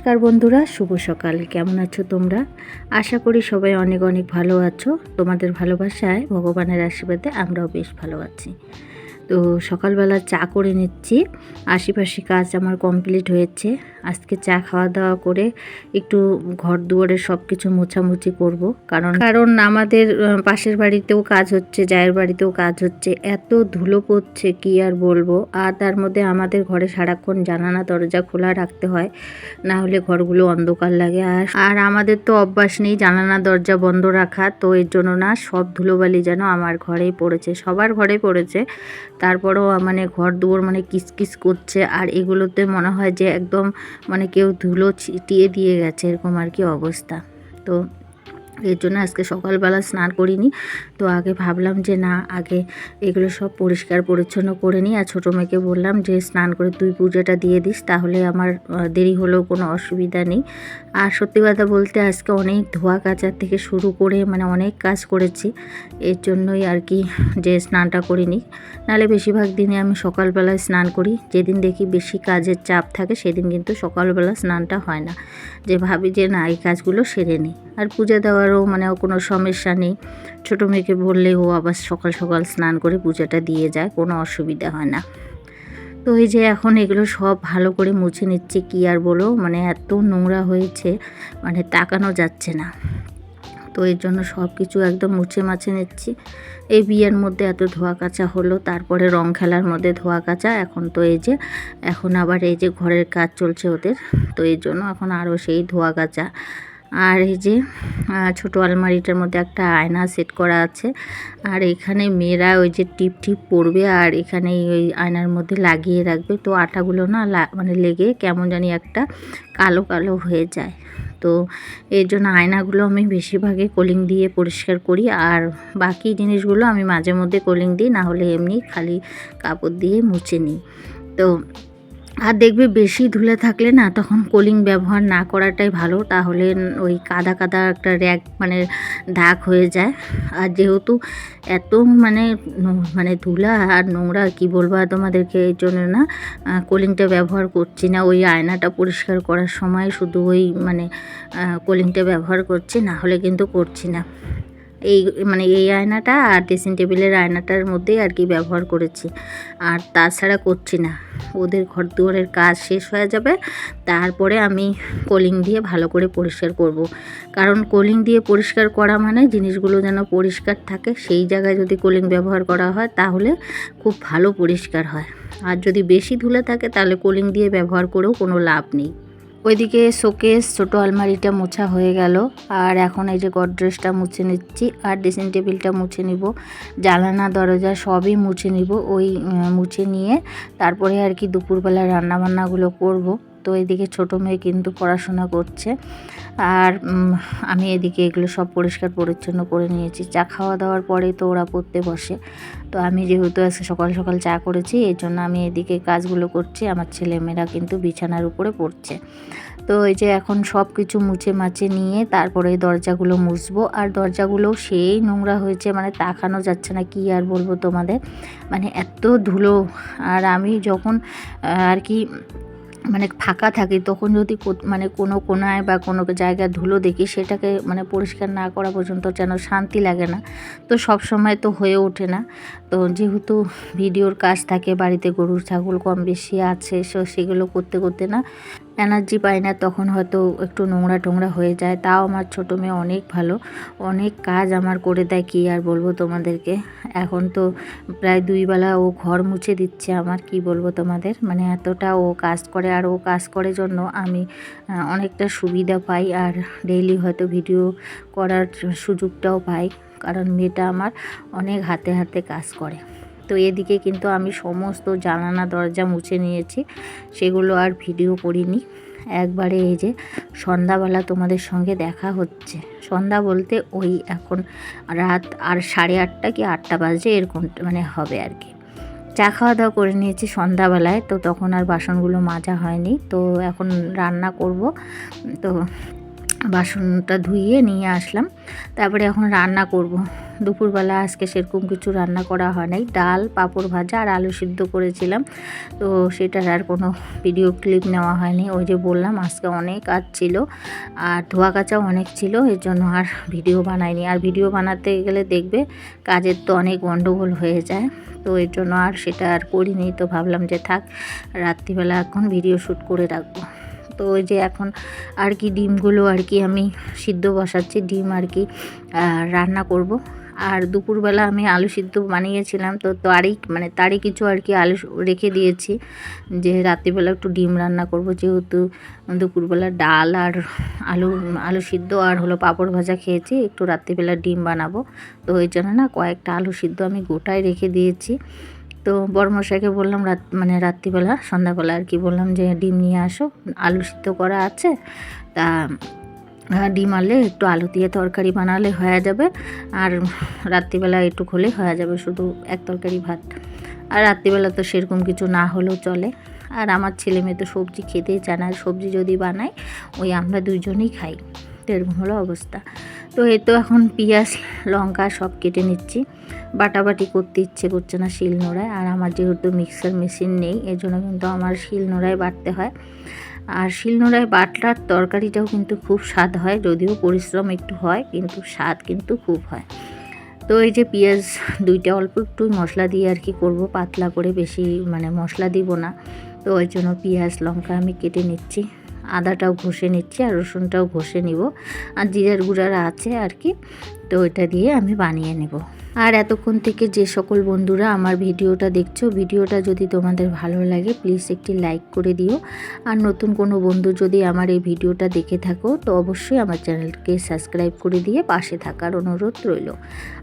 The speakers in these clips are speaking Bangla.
নমস্কার বন্ধুরা, শুভ সকাল। কেমন আছো তোমরা? আশা করি সবাই অনেক অনেক ভালো আছো। তোমাদের ভালোবাসায়, ভগবানের আশীর্বাদে আমরাও বেশ ভালো আছি। তো সকালবেলা চা করে নিচ্ছি। আশেপাশে কাজ আমার কমপ্লিট হয়েছে। আজকে চা খাওয়া দাওয়া করে একটু ঘর দুয়ারের সব কিছু মোছামুছি করব। কারণ আমাদের পাশের বাড়িতেও কাজ হচ্ছে, জায়ের বাড়িতেও কাজ হচ্ছে। এত ধুলো পড়ছে কি আর বলবো। আর তার মধ্যে আমাদের ঘরে সারাক্ষণ জানালা দরজা খোলা রাখতে হয়, না হলে ঘরগুলো অন্ধকার লাগে। আর আমাদের তো অভ্যাস নেই জানালা দরজা বন্ধ রাখা, তো এর জন্য না সব ধুলোবালি যেন আমার ঘরেই পড়েছে, সবার ঘরে পড়েছে। তারপরেও মানে ঘর দুয়ার মানে কিচকিচ করছে, আর এগুলোতে মনে হয় যে একদম মানে কেউ ধুলো ছিটিয়ে দিয়ে গেছে, এরকম আর কি অবস্থা। তো এর জন্য আজকে সকালবেলা স্নান করিনি। তো আগে ভাবলাম যে না, আগে এগুলো সব পরিষ্কার পরিচ্ছন্ন করে নিই। আর ছোটো মেয়েকে বললাম যে স্নান করে তুই পুজোটা দিয়ে দিস, তাহলে আমার দেরি হলেও কোনো অসুবিধা নেই। আর সত্যি কথা বলতে আজকে অনেক ধোয়া কাচার থেকে শুরু করে মানে অনেক কাজ করেছি, এর জন্যই আর কি যে স্নানটা করিনি। নাহলে বেশিরভাগ দিনে আমি সকালবেলায় স্নান করি। যেদিন দেখি বেশি কাজের চাপ থাকে সেদিন কিন্তু সকালবেলা স্নানটা হয় না, যে ভাবি যে না এই কাজগুলো সেরে নিই। আর পূজা দেওয়ারও মানে কোনো সমস্যা নেই। ছোটো মেয়েকে বললে ও আবার সকাল সকাল স্নান করে পূজাটা দিয়ে যায়, কোনো অসুবিধা হয় না। তো এই যে এখন এগুলো সব ভালো করে মুছে নিচ্ছে। কি আর বলো, মানে এত নোংরা হয়েছে মানে তাকানো যাচ্ছে না। তো এর জন্য সব কিছু একদম মুছে মাছে নিচ্ছি। এই বিয়ের মধ্যে এত ধোয়া কাচা হলো, তারপরে রং খেলার মধ্যে ধোয়া কাচা, এখন তো এই যে এখন আবার এই যে ঘরের কাজ চলছে ওদের, তো এই জন্য এখন আরও সেই ধোয়া কাচা। আর এই যে ছোটো আলমারিটার মধ্যে একটা আয়না সেট করা আছে, আর এখানে মেয়েরা ওই যে টিপ টিপ পরবে আর এখানে ওই আয়নার মধ্যে লাগিয়ে রাখবে। তো আটাগুলো না মানে লেগে কেমন জানি একটা কালো কালো হয়ে যায়। তো এর জন্য আয়নাগুলো আমি বেশিরভাগই কোলিং দিয়ে পরিষ্কার করি, আর বাকি জিনিসগুলো আমি মাঝে মধ্যে কোলিং দিই, না হলে এমনি খালি কাপড় দিয়ে মুছে নিই। তো আর দেখবে বেশি ধুলে থাকলে না তখন কোলিং ব্যবহার না করাটাই ভালো, তাহলে ওই কাদা কাদা একটা র্যাগ মানে দাগ হয়ে যায়। আর যেহেতু এত মানে মানে ধুলা আর নোংরা কি বলবো তোমাদেরকে, এই জন্য না কোলিংটা ব্যবহার করছি না। ওই আয়নাটা পরিষ্কার করার সময় শুধু ওই মানে কোলিংটা ব্যবহার করছি, না হলে কিন্তু করছি না। এই মানে এই আয়নাটা আর ড্রেসিং টেবিলের আয়নাটার মধ্যেই আর কি ব্যবহার করেছি, আর তাছাড়া করছি না। ওদের ঘর দুয়ারের কাজ শেষ হয়ে যাবে, তারপরে আমি কোলিং দিয়ে ভালো করে পরিষ্কার করব। কারণ কোলিং দিয়ে পরিষ্কার করা মানে জিনিসগুলো যেন পরিষ্কার থাকে, সেই জায়গায় যদি কোলিং ব্যবহার করা হয় তাহলে খুব ভালো পরিষ্কার হয়। আর যদি বেশি ধুলে থাকে তাহলে কোলিং দিয়ে ব্যবহার করেও কোনো লাভ নেই। ওইদিকে শোকেস ছোটো আলমারিটা মোছা হয়ে গেল, আর এখন এই যে গডরেজটা মুছে নিচ্ছি, আর ড্রেসিং টেবিলটা মুছে নিব, জানালা দরজা সবই মুছে নিব। ওই মুছে নিয়ে তারপরে আর কি দুপুরবেলা রান্নাবান্নাগুলো করব। তো এদিকে ছোটো মেয়ে কিন্তু পড়াশোনা করছে, আর আমি এদিকে এগুলো সব পরিষ্কার পরিচ্ছন্ন করে নিয়েছি। চা খাওয়া দাওয়ার পরে তো ওরা পড়তে বসে। তো আমি যেহেতু আজকে সকাল সকাল চা করেছি, এই জন্য আমি এদিকে কাজগুলো করছি। আমার ছেলেমেয়েরা কিন্তু বিছানার উপরে পড়ছে। তো এই যে এখন সব কিছু মুছে মাছে নিয়ে তারপরে দরজাগুলো মুছবো। আর দরজাগুলো সেই নোংরা হয়েছে, মানে তাকানো যাচ্ছে না, কি আর বলবো তোমাদের, মানে এত ধুলো। আর আমি যখন আর কি মানে ফাঁকা থাকি তখন যদি মানে কোনো কোনায় বা কোনো জায়গায় ধুলো দেখি, সেটাকে মানে পরিষ্কার না করা পর্যন্ত যেন শান্তি লাগে না। তো সব সময় তো হয়ে ওঠে না। তো যেহেতু ভিডিওর কাজ থাকে, বাড়িতে গরু ছাগল কম বেশি আছে, সেগুলো করতে করতে না এনার্জি পাই না, তখন হয়তো একটু নোংরা টোংরা হয়ে যায়। তাও আমার ছোটো মেয়ে অনেক ভালো, অনেক কাজ আমার করে দেয়, কী আর বলবো তোমাদেরকে। এখন তো প্রায় 2 বেলা ও ঘর মুছে দিচ্ছে আমার, কি বলবো তোমাদের, মানে এতটা ও কাজ করে। আর ও কাজ করে জন্য আমি অনেকটা সুবিধা পাই, আর ডেইলি হয়তো ভিডিও করার সুযোগটাও পাই, কারণ মেয়েটা আমার অনেক হাতে হাতে কাজ করে। তো এদিকে কিন্তু আমি সমস্ত জানালা দরজা মুছে নিয়েছি, সেগুলো আর ভিডিও করিনি। একবারে এই যে সন্ধ্যাবেলা তোমাদের সঙ্গে দেখা হচ্ছে। সন্ধ্যা বলতে ওই এখন রাত আর 8:30 কি 8টা বাজে এরকম মানে হবে আর কি। চা খাওয়া দাওয়া করে নিয়েছি সন্ধ্যাবেলায়, তো তখন আর বাসনগুলো মাজা হয়নি। তো এখন রান্না করব, তো বাসনটা ধুইয়ে নিয়ে আসলাম, তারপরে এখন রান্না করব। দুপুরবেলা আজকে সেরকম কিছু রান্না করা হয় নাই, ডাল, পাঁপড় ভাজা আর আলু সিদ্ধ করেছিলাম। তো সেটার আর কোনো ভিডিও ক্লিপ নেওয়া হয়নি। ওই যে বললাম আজকে অনেক কাজ ছিল আর ধোয়া কাচাও অনেক ছিল, এর জন্য আর ভিডিও বানাইনি। আর ভিডিও বানাতে গেলে দেখবে কাজের তো অনেক গন্ডগোল হয়ে যায়, তো এর জন্য আর সেটা আর করিনি। তো ভাবলাম যে থাক, রাত্রিবেলা এখন ভিডিও শ্যুট করে রাখবো। তো ওই যে এখন আর কি ডিমগুলো আর কি আমি সিদ্ধ বসাচ্ছি, ডিম আর কি রান্না করব। আর দুপুরবেলা আমি আলু সিদ্ধ বানিয়েছিলাম, তো তারই কিছু আর কি আলু রেখে দিয়েছি যে রাত্রিবেলা একটু ডিম রান্না করব, যেহেতু দুপুরবেলা ডাল আর আলু সিদ্ধ আর হলো পাঁপড় ভাজা খেয়েছি, একটু রাত্রিবেলা ডিম বানাবো। তো ওই জন্য না কয়েকটা আলু সিদ্ধ আমি গোটায় রেখে দিয়েছি। তো বড়মশাইকে বললাম রাত্রিবেলা সন্ধ্যাবেলা আর কি বললাম যে ডিম নিয়ে আসো, আলু সিদ্ধ করা আছে, তা ডিম আনলে একটু আলু দিয়ে তরকারি বানালে হয়ে যাবে, আর রাত্রিবেলা একটু হলেই হয়ে যাবে, শুধু এক তরকারি ভাত। আর রাত্রিবেলা তো সেরকম কিছু না হলেও চলে। আর আমার ছেলে মেয়ে তো সবজি খেতেই চায় না, সবজি যদি বানাই ওই আমরা দুইজনেই খাই, তো এরকম হলো অবস্থা। তো এই তো এখন পেঁয়াজ লঙ্কা সব কেটে নিচ্ছি, বাটাবাটি করতে ইচ্ছে করছে না শিলনোড়ায়। আর আমার যেহেতু মিক্সার মেশিন নেই, এর জন্য কিন্তু আমার শিলনোড়ায় বাটতে হয়। আর শিলনোড়ায় বাটলার তরকারিটাও কিন্তু খুব স্বাদ হয়, যদিও পরিশ্রম একটু হয় কিন্তু স্বাদ কিন্তু খুব হয়। তো এই যে পেঁয়াজ দুইটা অল্প একটু মশলা দিয়ে আর কি করব, পাতলা করে, বেশি মশলা দিব না। তো ওই জন্য পেঁয়াজ লঙ্কা আমি কেটে নিচ্ছি, আদাটাও ঘষে নিচ্ছি আর রসুনটাও ঘষে নিব, আর জিরার গুঁড়ারা আছে আর কি, তো ওইটা দিয়ে আমি বানিয়ে নেব। আর এতক্ষণ থেকে যে সকল বন্ধুরা আমার ভিডিওটা দেখছো, ভিডিওটা যদি তোমাদের ভালো লাগে প্লিজ একটি লাইক করে দিও। আর নতুন কোনো বন্ধু যদি আমার এই ভিডিওটা দেখে থাকো তো অবশ্যই আমার চ্যানেলকে সাবস্ক্রাইব করে দিয়ে পাশে থাকার অনুরোধ রইল।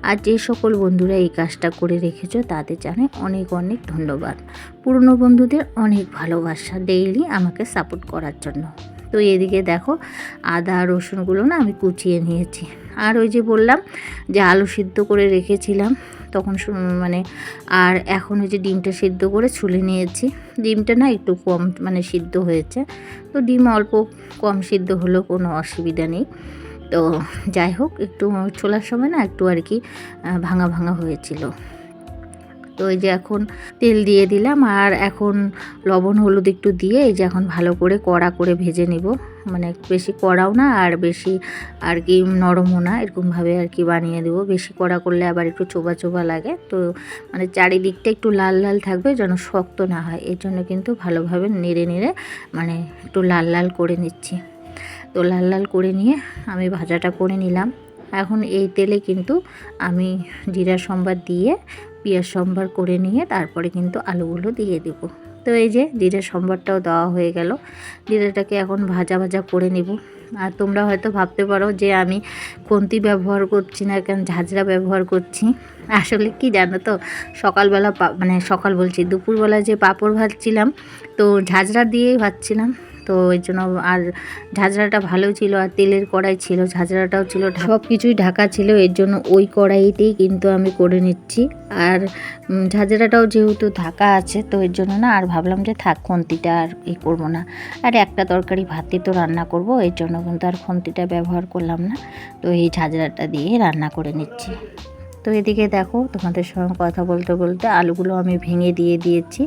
আর যে সকল বন্ধুরা এই কাজটা করে রেখেছো তাদের জানাই অনেক অনেক ধন্যবাদ। পুরনো বন্ধুদের অনেক ভালোবাসা ডেইলি আমাকে সাপোর্ট করার জন্য। তো এদিকে দেখো আদা রসুনগুলো না আমি কুচিয়ে নিয়েছি। আর ওই যে বললাম যে আলু সিদ্ধ করে রেখেছিলাম তখন আর এখন ওই যে ডিমটা সিদ্ধ করে ছুলে নিয়েছি। ডিমটা না একটু কম সিদ্ধ হয়েছে, তো ডিম অল্প কম সিদ্ধ হলেও কোনো অসুবিধা নেই। তো যাই হোক, একটু ছোলার সময় না একটু আর কি ভাঙা ভাঙা হয়েছিল। তো এই যে এখন তেল দিয়ে দিলাম, আর এখন লবণ হলুদ একটু দিয়ে এই যে এখন ভালো করে কড়া করে ভেজে নিব, বেশি কড়াও না আর বেশি আর কি নরমও না, এরকমভাবে আর কি বানিয়ে দেবো। বেশি কড়া করলে আবার একটু চোবা চোবা লাগে, তো চারিদিকটা একটু লাল লাল থাকবে যেন শক্ত না হয়, এর জন্য কিন্তু ভালোভাবে নেড়ে নেড়ে একটু লাল লাল করে নিচ্ছি। তো লাল লাল করে নিয়ে আমি ভাজাটা করে নিলাম। এখন এই তেলে কিন্তু আমি জিরা সম্বার দিয়ে পেঁয়াজ সম্বার করে নিয়ে তারপরে কিন্তু আলুগুলো দিয়ে দেব। তো এই যে জিরা সম্বারটাও দেওয়া হয়ে গেল, জিরাটাকে এখন ভাজা ভাজা করে নেব। আর তোমরা হয়তো ভাবতে পারো যে আমি খুন্তি ব্যবহার করছি না কেন, ঝাঁঝরা ব্যবহার করছি। আসলে কি জানো তো, সকালবেলা সকাল বলছি দুপুরবেলা যে পাঁপড় ভাজছিলাম তো ঝাঁঝরা দিয়েই ভাজছিলাম, তো ওই জন্য। আর ঝাঁঝরাটা ভালো ছিল, আর তেলের কড়াই ছিল, ঝাঁঝরাটাও ছিল, সব কিছুই ঢাকা ছিল, এর জন্য ওই কড়াইতেই কিন্তু আমি করে নিচ্ছি। আর ঝাঁঝরাটাও যেহেতু ঢাকা আছে তো এর জন্য না আর ভাবলাম যে থাক, খুন্তিটা আর করবো না। আর একটা তরকারি ভাতে তো রান্না করব, এর জন্য কিন্তু আর খুন্তিটা ব্যবহার করলাম না, তো এই ঝাঁঝরাটা দিয়ে রান্না করে নিচ্ছি। তো এদিকে দেখো তোমাদের সঙ্গে কথা বলতে বলতে আলুগুলো আমি ভেঙে দিয়ে দিয়েছি,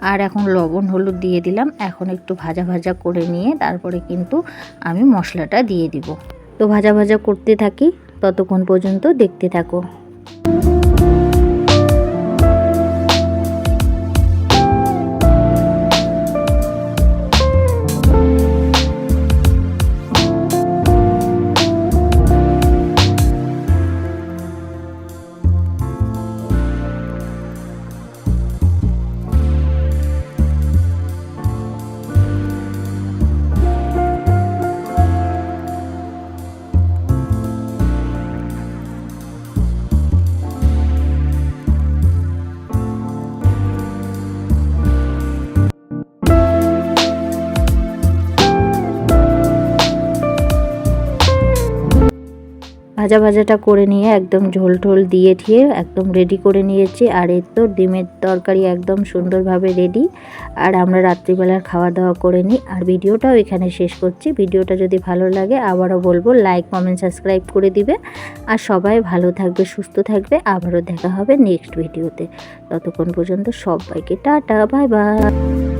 আর এখন লবণ হলুদ দিয়ে দিলাম। এখন একটু ভাজা ভাজা করে নিয়ে তারপরে কিন্তু আমি মশলাটা দিয়ে দিব। তো ভাজা ভাজা করতে থাকি, ততক্ষণ পর্যন্ত দেখতে থাকো। ভাজাটা করে নিয়ে একদম ঝোল ঢোল দিয়ে ঠিয়ে একদম রেডি করে নিয়েছি। আর এর তো ডিমের তরকারি একদম সুন্দরভাবে রেডি। আর আমরা রাত্রিবেলার খাওয়া দাওয়া করে নিই। আর ভিডিওটাও এখানে শেষ করছি। ভিডিওটা যদি ভালো লাগে আবারও বলবো লাইক কমেন্ট সাবস্ক্রাইব করে দিবে। আর সবাই ভালো থাকবে, সুস্থ থাকবে। আবারও দেখা হবে নেক্সট ভিডিওতে। ততক্ষণ পর্যন্ত সবাইকে টাটা, বাই বাই।